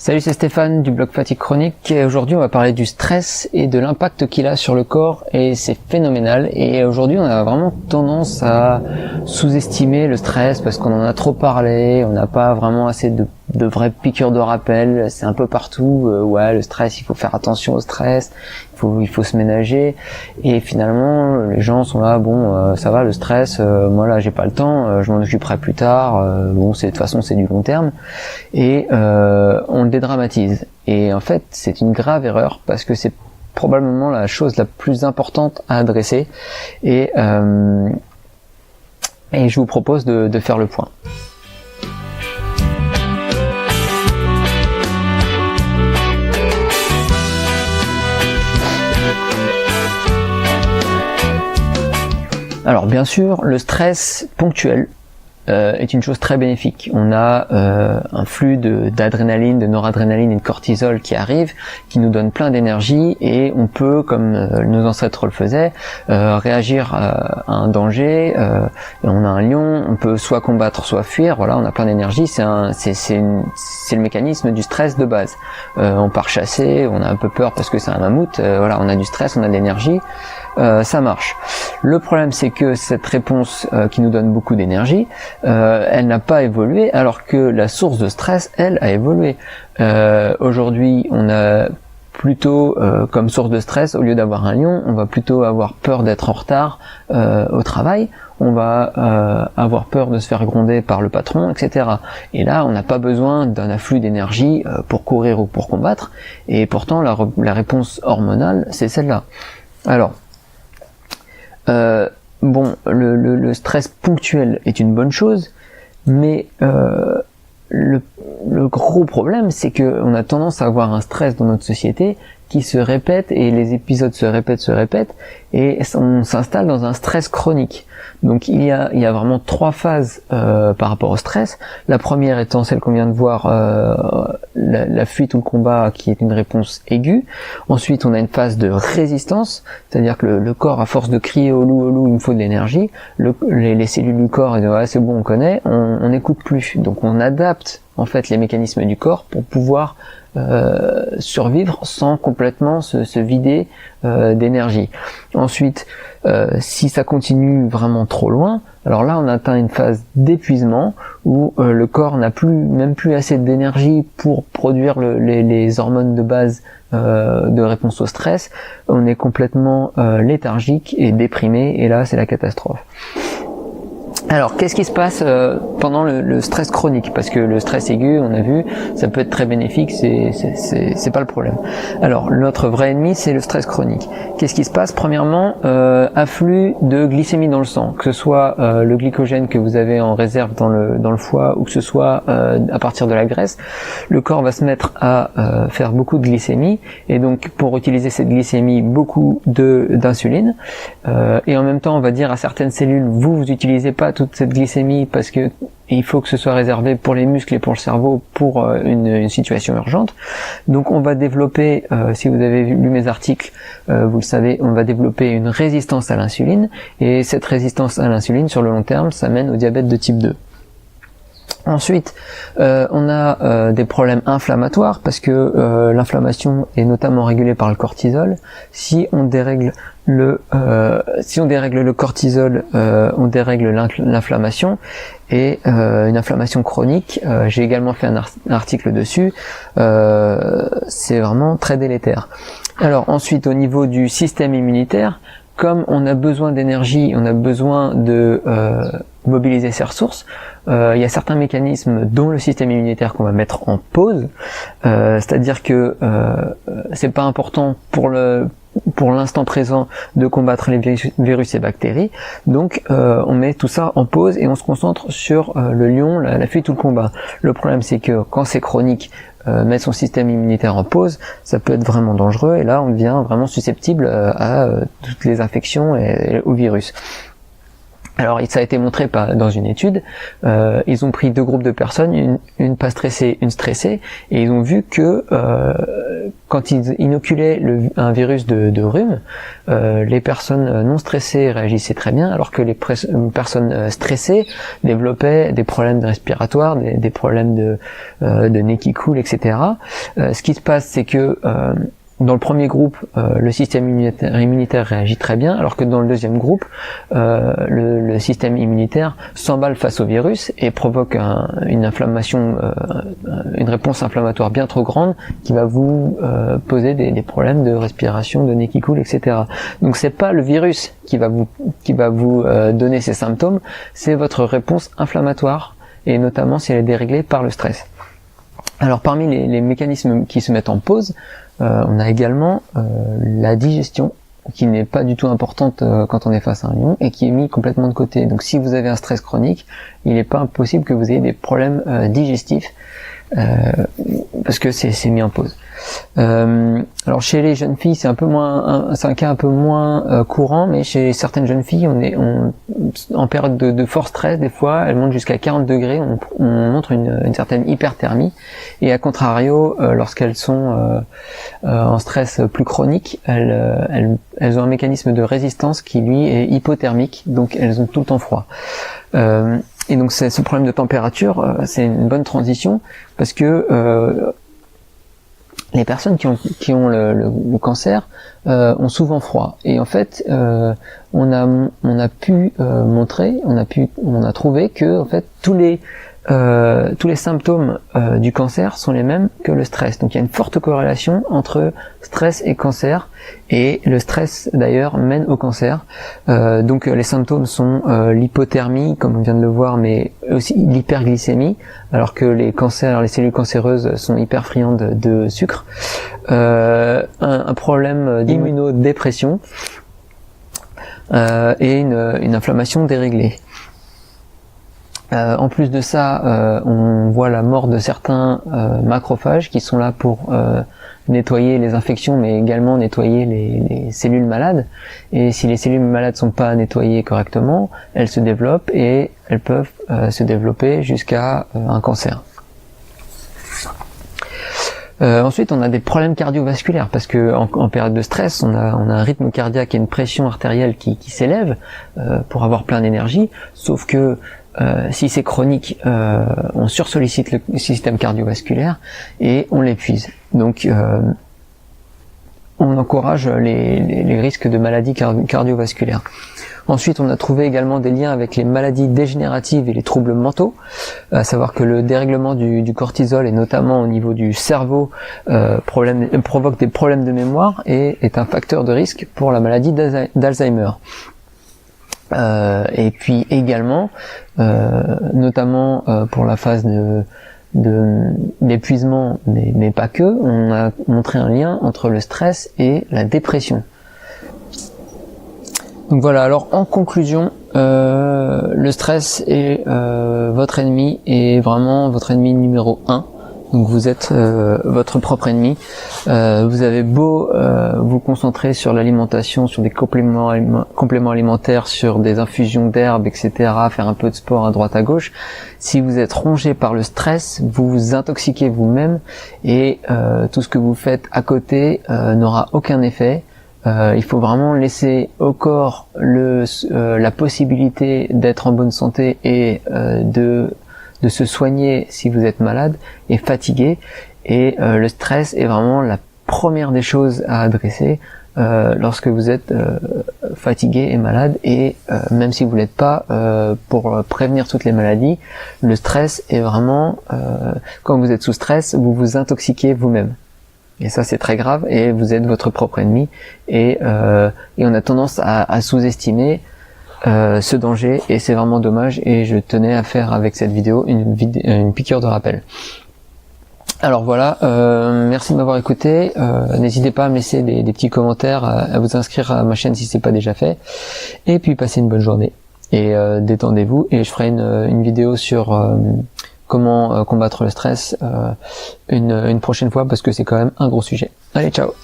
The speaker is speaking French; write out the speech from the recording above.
Salut, c'est Stéphane du blog Fatigue Chronique et aujourd'hui on va parler du stress et de l'impact qu'il a sur le corps et c'est phénoménal. Et aujourd'hui on a vraiment tendance à sous-estimer le stress parce qu'on en a trop parlé, on n'a pas vraiment assez de vraies piqûres de rappel, c'est un peu partout, ouais le stress, il faut faire attention au stress, il faut se ménager et finalement les gens sont là, bon ça va le stress, moi là j'ai pas le temps, je m'en occuperai plus tard, bon c'est de toute façon c'est du long terme et on le dédramatise et en fait c'est une grave erreur parce que c'est probablement la chose la plus importante à adresser et je vous propose de faire le point. Alors bien sûr, le stress ponctuel est une chose très bénéfique. On a un flux d'adrénaline, de noradrénaline et de cortisol qui arrive, qui nous donne plein d'énergie et on peut, comme nos ancêtres le faisaient, réagir à un danger. On a un lion, on peut soit combattre, soit fuir. Voilà, on a plein d'énergie. C'est le mécanisme du stress de base. On part chasser, on a un peu peur parce que c'est un mammouth. Voilà, on a du stress, on a de l'énergie. Ça marche. Le problème c'est que cette réponse qui nous donne beaucoup d'énergie, elle n'a pas évolué alors que la source de stress, elle, a évolué. Aujourd'hui, on a plutôt comme source de stress, au lieu d'avoir un lion, on va plutôt avoir peur d'être en retard au travail, on va avoir peur de se faire gronder par le patron, etc. Et là, on n'a pas besoin d'un afflux d'énergie pour courir ou pour combattre, et pourtant la réponse hormonale, c'est celle-là. Alors, bon, le stress ponctuel est une bonne chose, mais le gros problème, c'est que on a tendance à avoir un stress dans notre société qui se répète et les épisodes se répètent et on s'installe dans un stress chronique. Donc il y a vraiment trois phases par rapport au stress. La première étant celle qu'on vient de voir, la fuite ou le combat, qui est une réponse aiguë. Ensuite on a une phase de résistance, c'est-à-dire que le corps, à force de crier au loup il me faut de l'énergie, les cellules du corps disent ouais, c'est bon, on connaît, on n'écoute plus. Donc on adapte en fait les mécanismes du corps pour pouvoir survivre sans complètement se vider d'énergie. Ensuite, si ça continue vraiment trop loin, alors là on atteint une phase d'épuisement où le corps n'a même plus assez d'énergie pour produire les hormones de base de réponse au stress. On est complètement léthargique et déprimé et là c'est la catastrophe. Alors, qu'est-ce qui se passe pendant le stress chronique? Parce que le stress aigu, on a vu, ça peut être très bénéfique, c'est pas le problème. Alors, notre vrai ennemi, c'est le stress chronique. Qu'est-ce qui se passe? Premièrement, afflux de glycémie dans le sang, que ce soit le glycogène que vous avez en réserve dans le foie ou que ce soit à partir de la graisse. Le corps va se mettre à faire beaucoup de glycémie et donc pour utiliser cette glycémie, beaucoup d'insuline. Et en même temps, on va dire à certaines cellules, vous utilisez pas toute cette glycémie parce que il faut que ce soit réservé pour les muscles et pour le cerveau pour une situation urgente. Donc on va développer, si vous avez lu mes articles, vous le savez, on va développer une résistance à l'insuline et cette résistance à l'insuline sur le long terme, ça mène au diabète de type 2. Ensuite, on a des problèmes inflammatoires parce que l'inflammation est notamment régulée par le cortisol. Si on dérègle le cortisol, on dérègle l'inflammation et une inflammation chronique. J'ai également fait un article dessus. C'est vraiment très délétère. Alors ensuite, au niveau du système immunitaire, comme on a besoin d'énergie, on a besoin de mobiliser ses ressources, il y a certains mécanismes dont le système immunitaire qu'on va mettre en pause, c'est-à-dire que c'est pas important pour l'instant présent de combattre les virus et bactéries, donc on met tout ça en pause et on se concentre sur le lion, la fuite ou le combat. Le problème c'est que quand c'est chronique, mettre son système immunitaire en pause, ça peut être vraiment dangereux et là on devient vraiment susceptible à toutes les infections et aux virus. Alors ça a été montré dans une étude, ils ont pris 2 groupes de personnes, une pas stressée, une stressée, et ils ont vu que quand ils inoculaient un virus de rhume, les personnes non stressées réagissaient très bien, alors que les personnes stressées développaient des problèmes respiratoires, des problèmes de nez qui coule, etc. Ce qui se passe, c'est que dans le premier groupe, le système immunitaire réagit très bien, alors que dans le deuxième groupe, le système immunitaire s'emballe face au virus et provoque une inflammation, une réponse inflammatoire bien trop grande qui va vous poser des problèmes de respiration, de nez qui coule, etc. Donc c'est pas le virus qui va vous donner ces symptômes, c'est votre réponse inflammatoire, et notamment si elle est déréglée par le stress. Alors parmi les mécanismes qui se mettent en pause, on a également la digestion, qui n'est pas du tout importante quand on est face à un lion et qui est mis complètement de côté. Donc si vous avez un stress chronique, il n'est pas impossible que vous ayez des problèmes digestifs parce que c'est mis en pause. Alors chez les jeunes filles, c'est un cas un peu moins courant, mais chez certaines jeunes filles, en période de fort stress, des fois, elles montent jusqu'à 40 degrés, on montre une certaine hyperthermie, et à contrario, lorsqu'elles sont en stress plus chronique, elles ont un mécanisme de résistance qui lui est hypothermique, donc elles ont tout le temps froid. Et donc ce problème de température, c'est une bonne transition, parce que les personnes qui ont le cancer ont souvent froid, et en fait on a pu montrer, on a trouvé que en fait tous les symptômes du cancer sont les mêmes que le stress. Donc il y a une forte corrélation entre stress et cancer, et le stress d'ailleurs mène au cancer. Donc les symptômes sont l'hypothermie, comme on vient de le voir, mais aussi l'hyperglycémie, alors que les cellules cancéreuses sont hyper friandes de sucre. Un problème d'immunodépression et une inflammation déréglée. En plus de ça, on voit la mort de certains macrophages qui sont là pour nettoyer les infections, mais également nettoyer les cellules malades. Et si les cellules malades sont pas nettoyées correctement, elles se développent, et elles peuvent se développer jusqu'à un cancer. Ensuite, on a des problèmes cardiovasculaires, parce que en période de stress, on a un rythme cardiaque et une pression artérielle qui s'élève pour avoir plein d'énergie, sauf que si c'est chronique, on sursollicite le système cardiovasculaire et on l'épuise. Donc on encourage les risques de maladies cardiovasculaires. Ensuite, on a trouvé également des liens avec les maladies dégénératives et les troubles mentaux, à savoir que le dérèglement du cortisol, et notamment au niveau du cerveau, provoque des problèmes de mémoire et est un facteur de risque pour la maladie d'Alzheimer. Et puis également, notamment pour la phase d'épuisement, mais pas que, on a montré un lien entre le stress et la dépression. Donc voilà, alors en conclusion, le stress est votre ennemi, et vraiment votre ennemi numéro 1. Donc vous êtes votre propre ennemi. Vous avez beau vous concentrer sur l'alimentation, sur des compléments alimentaires, sur des infusions d'herbes, etc., faire un peu de sport à droite à gauche, si vous êtes rongé par le stress, vous vous intoxiquez vous-même, et tout ce que vous faites à côté n'aura aucun effet. Il faut vraiment laisser au corps la possibilité d'être en bonne santé et de se soigner si vous êtes malade et fatigué, et le stress est vraiment la première des choses à adresser lorsque vous êtes fatigué et malade, et même si vous l'êtes pas, pour prévenir toutes les maladies, le stress est vraiment, quand vous êtes sous stress, vous vous intoxiquez vous-même. Et ça, c'est très grave, et vous êtes votre propre ennemi, et on a tendance à sous-estimer ce danger, et c'est vraiment dommage, et je tenais à faire avec cette vidéo une piqûre de rappel. Alors voilà, merci de m'avoir écouté, n'hésitez pas à me laisser des petits commentaires, à vous inscrire à ma chaîne si c'est pas déjà fait, et puis passez une bonne journée, et détendez-vous, et je ferai une vidéo sur comment combattre le stress une prochaine fois, parce que c'est quand même un gros sujet. Allez, ciao.